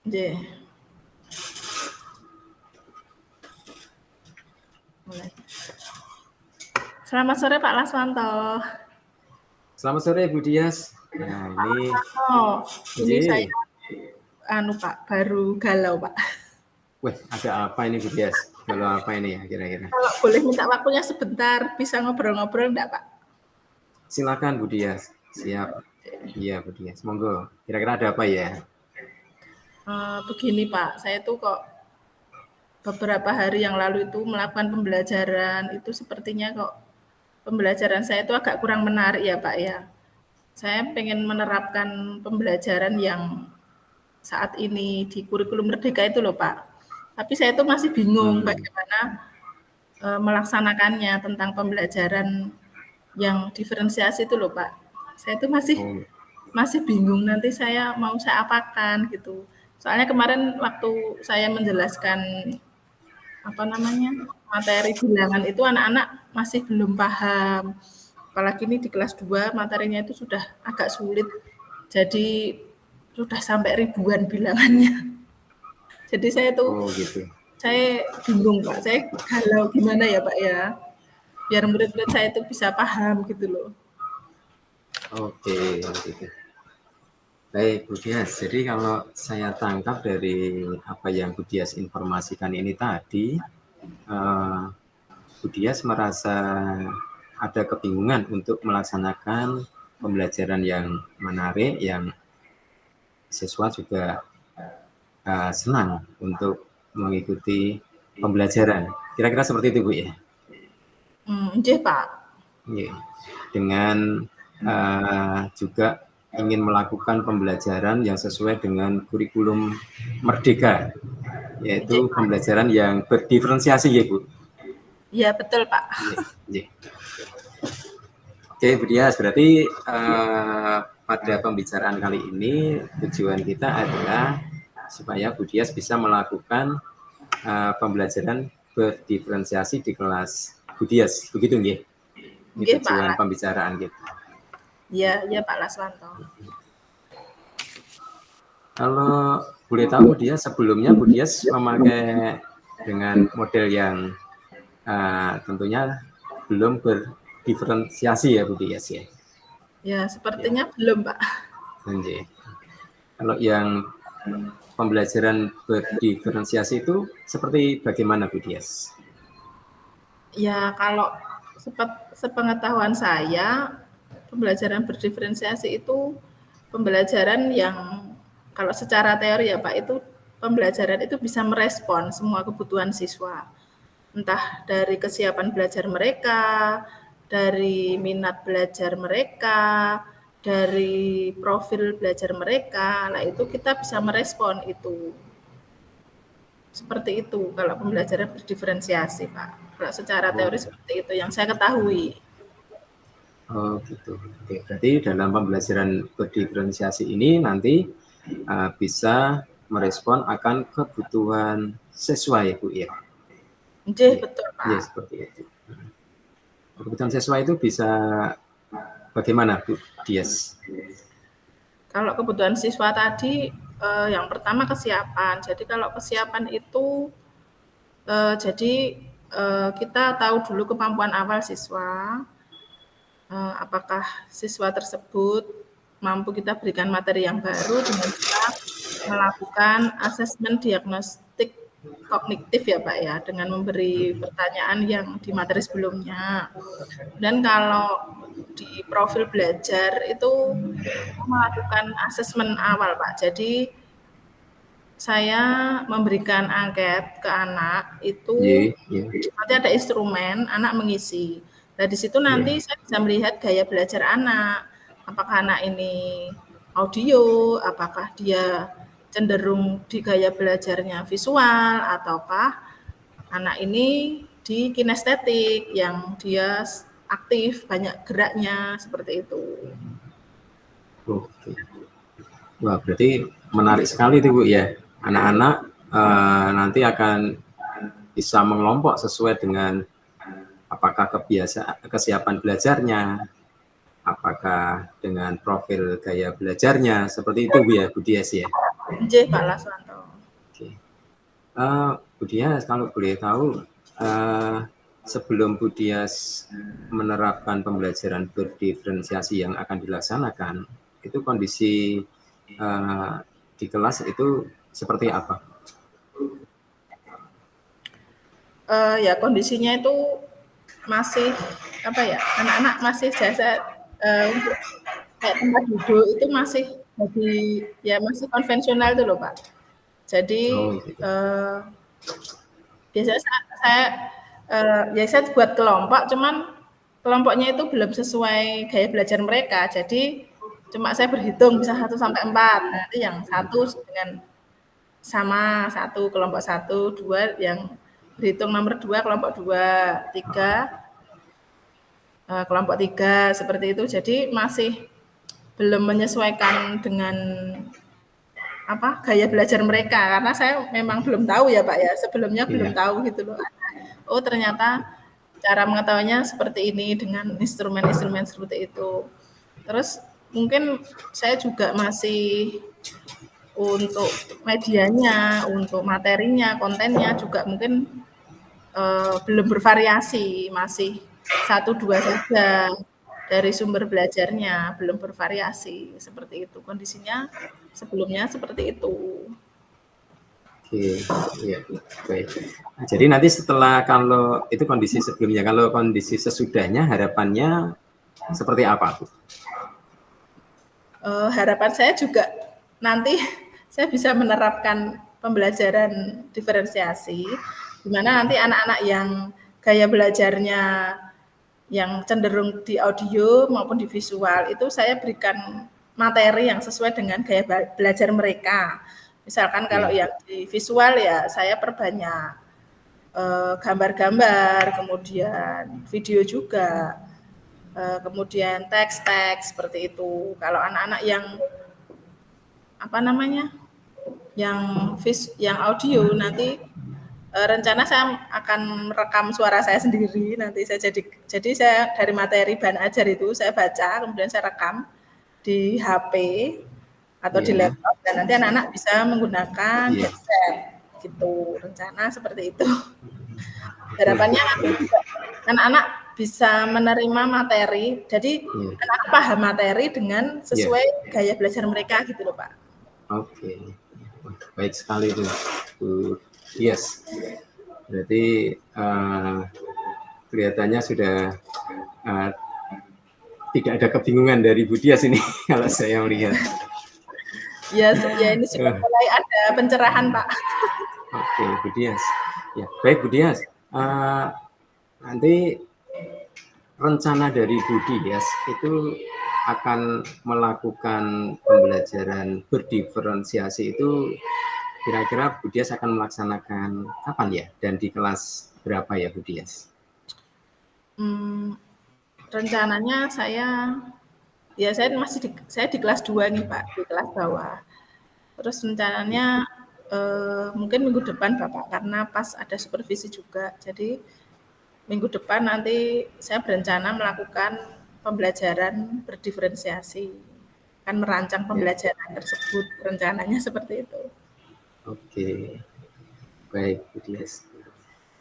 Nggih. Mulai. Selamat sore Pak Laswanto. Selamat sore Bu Dias. Nah, ini ini saya Pak, baru galau Pak. Wah, ada apa ini Bu Dias? Galau apa ini ya kira-kira? Kalau boleh minta waktunya sebentar, bisa ngobrol-ngobrol enggak Pak? Silakan Bu Dias. Siap. Iya Bu Dias. Monggo. Kira-kira ada apa ya? Begini Pak, saya tuh kok beberapa hari yang lalu itu melakukan pembelajaran, itu sepertinya kok pembelajaran saya itu agak kurang menarik ya Pak ya. Saya pengen menerapkan pembelajaran yang saat ini di kurikulum Merdeka itu loh Pak. Tapi saya itu masih bingung bagaimana melaksanakannya tentang pembelajaran yang diferensiasi itu loh Pak. Saya itu masih bingung nanti saya mau saya apakan gitu. Soalnya kemarin waktu saya menjelaskan materi bilangan itu anak-anak masih belum paham. Apalagi ini di kelas 2 materinya itu sudah agak sulit. Jadi sudah sampai ribuan bilangannya. Jadi saya tuh gitu. saya bingung Pak. Saya galau gimana ya Pak ya. Biar murid-murid saya itu bisa paham gitu loh. Oke, gitu. Baik Bu Dias, jadi kalau saya tangkap dari apa yang Bu Dias informasikan ini tadi, Bu Dias merasa ada kebingungan untuk melaksanakan pembelajaran yang menarik, yang siswa juga senang untuk mengikuti pembelajaran. Kira-kira seperti itu Bu ya? Nggih Pak. Dengan juga ingin melakukan pembelajaran yang sesuai dengan kurikulum Merdeka, yaitu pembelajaran yang berdiferensiasi ya Bu? Iya betul Pak. Oke Bu Dias, berarti pada pembicaraan kali ini tujuan kita adalah supaya Bu Dias bisa melakukan pembelajaran berdiferensiasi di kelas Bu Dias, begitu nggih? Ini tujuan pembicaraan kita. Iya Pak Laswanto. Kalau boleh tahu Bu Dias, sebelumnya Bu Dias memakai dengan model yang tentunya belum berdiferensiasi ya Bu Dias ya? Ya sepertinya belum Pak. Kalau yang pembelajaran berdiferensiasi itu seperti bagaimana Bu Dias? Ya kalau sepengetahuan saya, pembelajaran berdiferensiasi itu pembelajaran yang kalau secara teori ya Pak, itu pembelajaran itu bisa merespon semua kebutuhan siswa. Entah dari kesiapan belajar mereka, dari minat belajar mereka, dari profil belajar mereka. Nah, itu kita bisa merespon itu. Seperti itu kalau pembelajaran berdiferensiasi, Pak. Kalau secara teori seperti itu yang saya ketahui. Oh gitu. Oke, berarti dalam pembelajaran berdiferensiasi ini nanti bisa merespon akan kebutuhan siswa ya Bu ya? Betul Pak. Iya seperti itu. Kebutuhan siswa itu bisa bagaimana Bu Dias? Kalau kebutuhan siswa tadi yang pertama kesiapan. Jadi kalau kesiapan itu kita tahu dulu kemampuan awal siswa. Apakah siswa tersebut mampu kita berikan materi yang baru dengan kita melakukan asesmen diagnostik kognitif ya Pak ya, dengan memberi pertanyaan yang di materi sebelumnya. Dan kalau di profil belajar itu melakukan asesmen awal Pak. Jadi saya memberikan angket ke anak itu nanti ada instrumen anak mengisi. Nah di situ nanti saya bisa melihat gaya belajar anak. Apakah anak ini audio, apakah dia cenderung di gaya belajarnya visual, ataukah anak ini di kinestetik yang dia aktif, banyak geraknya, seperti itu. Oke. Wah, berarti menarik sekali itu Bu ya. Anak-anak nanti akan bisa mengelompok sesuai dengan apakah kesiapan belajarnya, apakah dengan profil gaya belajarnya, seperti itu Bu ya, Bu Dias ya? Nggih, Pak Laswanto. Bu Dias, kalau boleh tahu, sebelum Bu Dias menerapkan pembelajaran berdiferensiasi yang akan dilaksanakan, itu kondisi di kelas itu seperti apa? Ya kondisinya itu masih apa ya, anak-anak masih jasa untuk kayak tempat duduk itu masih jadi ya masih konvensional itu loh Pak. Jadi Oh, gitu. biasanya saya ya saya buat kelompok, cuman kelompoknya itu belum sesuai gaya belajar mereka. Jadi cuma saya berhitung bisa 1 sampai 4. Nanti yang satu dengan sama satu kelompok 1, 2 yang berhitung nomor 2 kelompok 2, 3 kelompok 3 seperti itu. Jadi masih belum menyesuaikan dengan apa gaya belajar mereka karena saya memang belum tahu ya Pak ya sebelumnya belum Iya. tahu gitu loh. Oh ternyata cara mengetahuinya seperti ini dengan instrumen-instrumen seperti itu. Terus mungkin saya juga masih untuk medianya, untuk materinya, kontennya juga mungkin belum bervariasi, masih 1, 2 saja dari sumber belajarnya, belum bervariasi seperti itu. Kondisinya sebelumnya seperti itu. Oke, iya, baik. Nah, jadi nanti setelah kalau itu kondisi sebelumnya, kalau kondisi sesudahnya harapannya seperti apa, Bu? Harapan saya juga nanti saya bisa menerapkan pembelajaran diferensiasi, di mana nanti anak-anak yang gaya belajarnya yang cenderung di audio maupun di visual itu saya berikan materi yang sesuai dengan gaya belajar mereka. Misalkan kalau Iya. yang di visual ya saya perbanyak gambar-gambar, kemudian video juga, kemudian teks-teks seperti itu. Kalau anak-anak yang apa namanya, yang audio nanti rencana saya akan merekam suara saya sendiri nanti jadi saya dari materi bahan ajar itu saya baca kemudian saya rekam di HP atau di Iya. laptop dan nanti anak-anak bisa menggunakan Iya. headset gitu rencana seperti itu Betul. harapannya nanti juga anak-anak bisa menerima materi jadi Iya. anak paham materi dengan Iya. sesuai gaya belajar mereka gitu loh Pak. Oke. Baik sekali itu, Bu Dias. Berarti kelihatannya sudah tidak ada kebingungan dari Bu Dias ini kalau saya melihat. Ya ini sudah mulai ada pencerahan Pak. Oke, Bu Dias. Ya, baik Bu Dias. Nanti rencana dari Bu Dias itu akan melakukan pembelajaran berdiferensiasi itu kira-kira Bu Dias akan melaksanakan kapan ya? Dan di kelas berapa ya Bu Dias? Rencananya saya saya di kelas 2 nih Pak, di kelas bawah. Terus rencananya mungkin minggu depan Bapak karena pas ada supervisi juga. Jadi minggu depan nanti saya berencana melakukan pembelajaran berdiferensiasi. Kan merancang Ya. pembelajaran tersebut rencananya seperti itu. Oke, baik Bu Dias.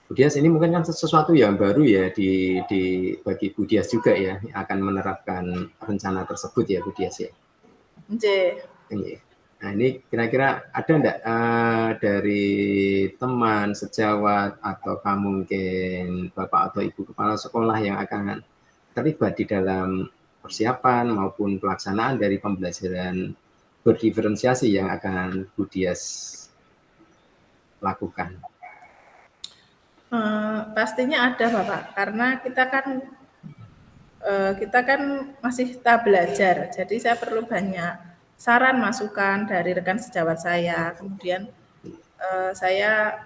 Bu Dias ini mungkin kan sesuatu yang baru ya bagi Bu Dias juga ya akan menerapkan rencana tersebut ya Bu Dias ya. Nggih. Nah ini kira-kira ada enggak dari teman sejawat atau mungkin Bapak atau Ibu Kepala Sekolah yang akan terlibat di dalam persiapan maupun pelaksanaan dari pembelajaran berdiferensiasi yang akan Bu Dias lakukan? Pastinya ada Bapak, karena kita kan masih tahap belajar, jadi saya perlu banyak saran masukan dari rekan sejawat saya. Kemudian saya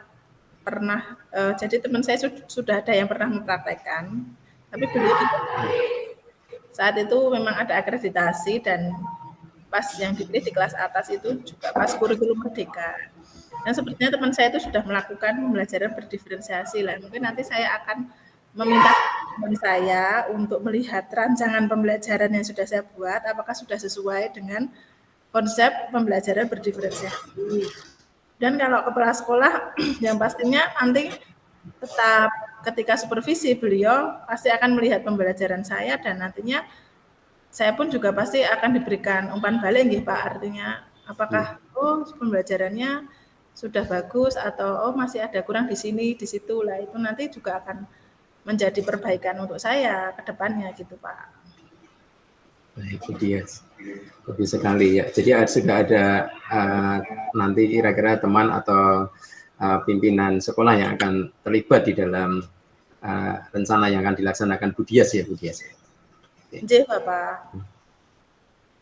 pernah jadi teman saya sudah ada yang pernah mempraktekkan, tapi beliau itu saat itu memang ada akreditasi dan pas yang dipilih di kelas atas itu juga pas kurikulum merdeka. Dan sepertinya teman saya itu sudah melakukan pembelajaran berdiferensiasi lah. Mungkin nanti saya akan meminta teman saya untuk melihat rancangan pembelajaran yang sudah saya buat, apakah sudah sesuai dengan konsep pembelajaran berdiferensiasi. Dan kalau kepala sekolah yang pastinya nanti tetap ketika supervisi beliau pasti akan melihat pembelajaran saya dan nantinya saya pun juga pasti akan diberikan umpan balik nggih Pak. Artinya apakah pembelajarannya sudah bagus atau masih ada kurang di sini, di situ lah itu nanti juga akan menjadi perbaikan untuk saya ke depannya gitu Pak. Baik, Bu Dias. Bagus sekali ya. Jadi sudah ada nanti kira-kira teman atau pimpinan sekolah yang akan terlibat di dalam rencana yang akan dilaksanakan Bu Dias ya, Bu Dias. Nggih, Bapak.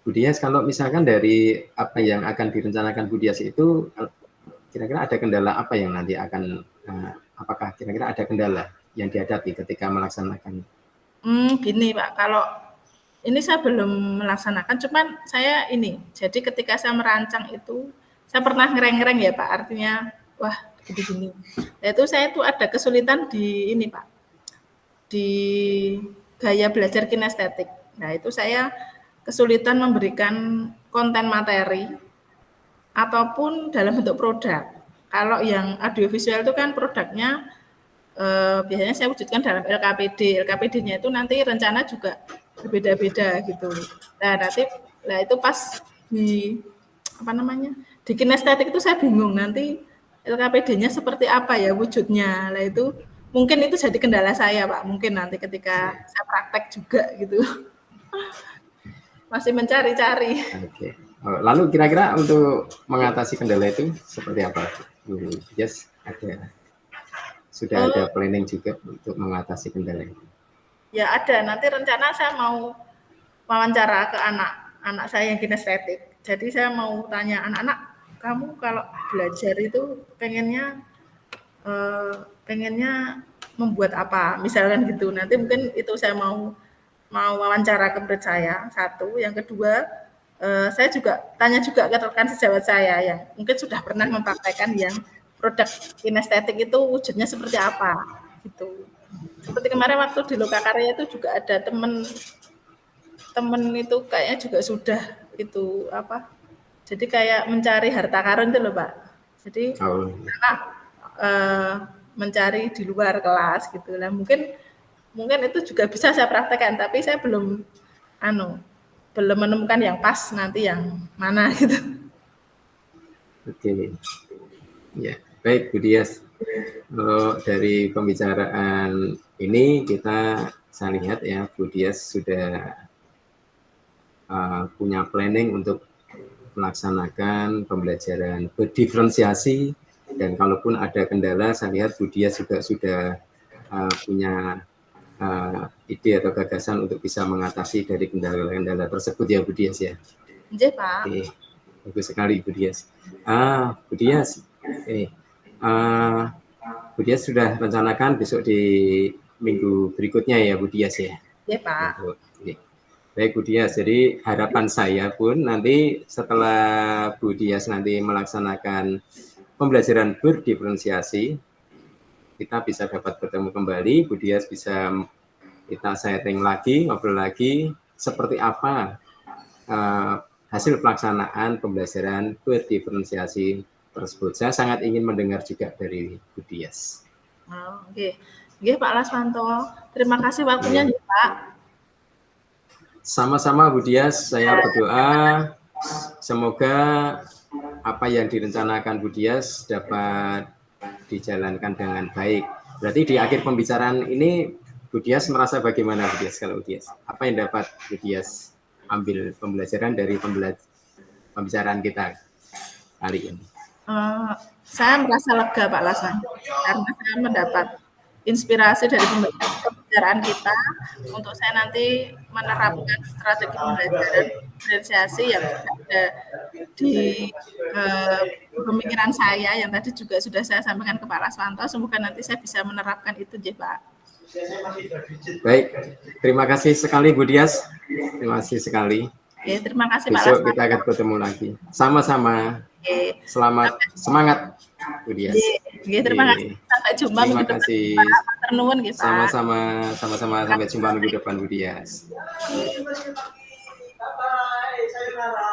Bu Dias, kalau misalkan dari apa yang akan direncanakan Bu Dias itu, kira-kira ada kendala apa yang nanti akan, apakah kira-kira ada kendala yang dihadapi ketika melaksanakan? Gini Pak, kalau ini saya belum melaksanakan, cuman saya ini, jadi ketika saya merancang itu, saya pernah ngereng-ngereng ya Pak, artinya, wah gini-gini. Nah, itu saya tuh ada kesulitan di ini Pak, di gaya belajar kinestetik. Nah, itu saya kesulitan memberikan konten materi ataupun dalam bentuk produk. Kalau yang audiovisual itu kan produknya biasanya saya wujudkan dalam LKPD. LKPD-nya itu nanti rencana juga berbeda-beda gitu. Nah, nanti itu pas di apa namanya? Di kinestetik itu saya bingung nanti LKPD-nya seperti apa ya wujudnya. Nah, itu mungkin itu jadi kendala saya, Pak. Mungkin nanti ketika saya praktek juga gitu. Masih mencari-cari. Oke. Lalu kira-kira untuk mengatasi kendala itu seperti apa? Yes, sudah ada planning juga untuk mengatasi kendala itu? Ya ada, nanti rencana saya mau wawancara ke anak saya yang kinestetik. Jadi saya mau tanya anak-anak, kamu kalau belajar itu pengennya membuat apa? Misalkan gitu. Nanti mungkin itu saya mau wawancara ke murid saya, satu. Yang kedua, saya juga tanya juga ke rekan sejawat saya yang mungkin sudah pernah mempraktekkan yang produk kinestetik itu wujudnya seperti apa gitu. Seperti kemarin waktu di Lokakarya itu juga ada temen itu kayaknya juga sudah itu apa? Jadi kayak mencari harta karun itu loh Pak. Jadi anak mencari di luar kelas gitu lah. Mungkin itu juga bisa saya praktekkan, tapi saya belum menemukan yang pas nanti yang mana gitu. Oke, ya baik Bu Dias. Dari pembicaraan ini saya lihat ya Bu Dias sudah punya planning untuk melaksanakan pembelajaran berdiferensiasi dan kalaupun ada kendala saya lihat Bu Dias juga sudah punya ide atau gagasan untuk bisa mengatasi dari kendala-kendala tersebut ya Bu Dias ya. Iya Pak. Oke, bagus sekali Bu Dias. Bu Dias, Bu Dias sudah rencanakan besok di minggu berikutnya ya Bu Dias ya. Iya Pak. Baik Bu Dias, jadi harapan saya pun nanti setelah Bu Dias nanti melaksanakan pembelajaran berdiferensiasi, kita bisa dapat bertemu kembali, Bu Dias bisa kita sharing lagi, ngobrol lagi, seperti apa hasil pelaksanaan pembelajaran berdiferensiasi tersebut. Saya sangat ingin mendengar juga dari Bu Dias. Oke. Oke Pak Laswanto, terima kasih waktunya ya Pak. Sama-sama Bu Dias, saya berdoa semoga apa yang direncanakan Bu Dias dapat dijalankan dengan baik. Berarti di akhir pembicaraan ini Bu Dias merasa bagaimana Bu Dias kalau Bu Dias? Apa yang dapat Bu Dias ambil pembelajaran dari pembicaraan kita kali ini? Saya merasa lega Pak Laswanto karena saya mendapat inspirasi dari pembicaraan kita untuk saya nanti menerapkan strategi pembelajaran diferensiasi yang ada di pemikiran saya yang tadi juga sudah saya sampaikan ke Pak Laswanto. Semoga nanti saya bisa menerapkan itu ya Pak. Baik, terima kasih sekali Bu Dias. Terima kasih sekali. Oke, terima kasih Pak Laswanto. Besok kita akan bertemu lagi. Sama-sama. Selamat semangat Bu Dias. Terima kasih. Sampai jumpa minggu depan. Terima kasih. Sama-sama. Sampai jumpa minggu depan Bu Dias. Bye-bye. Sayonara.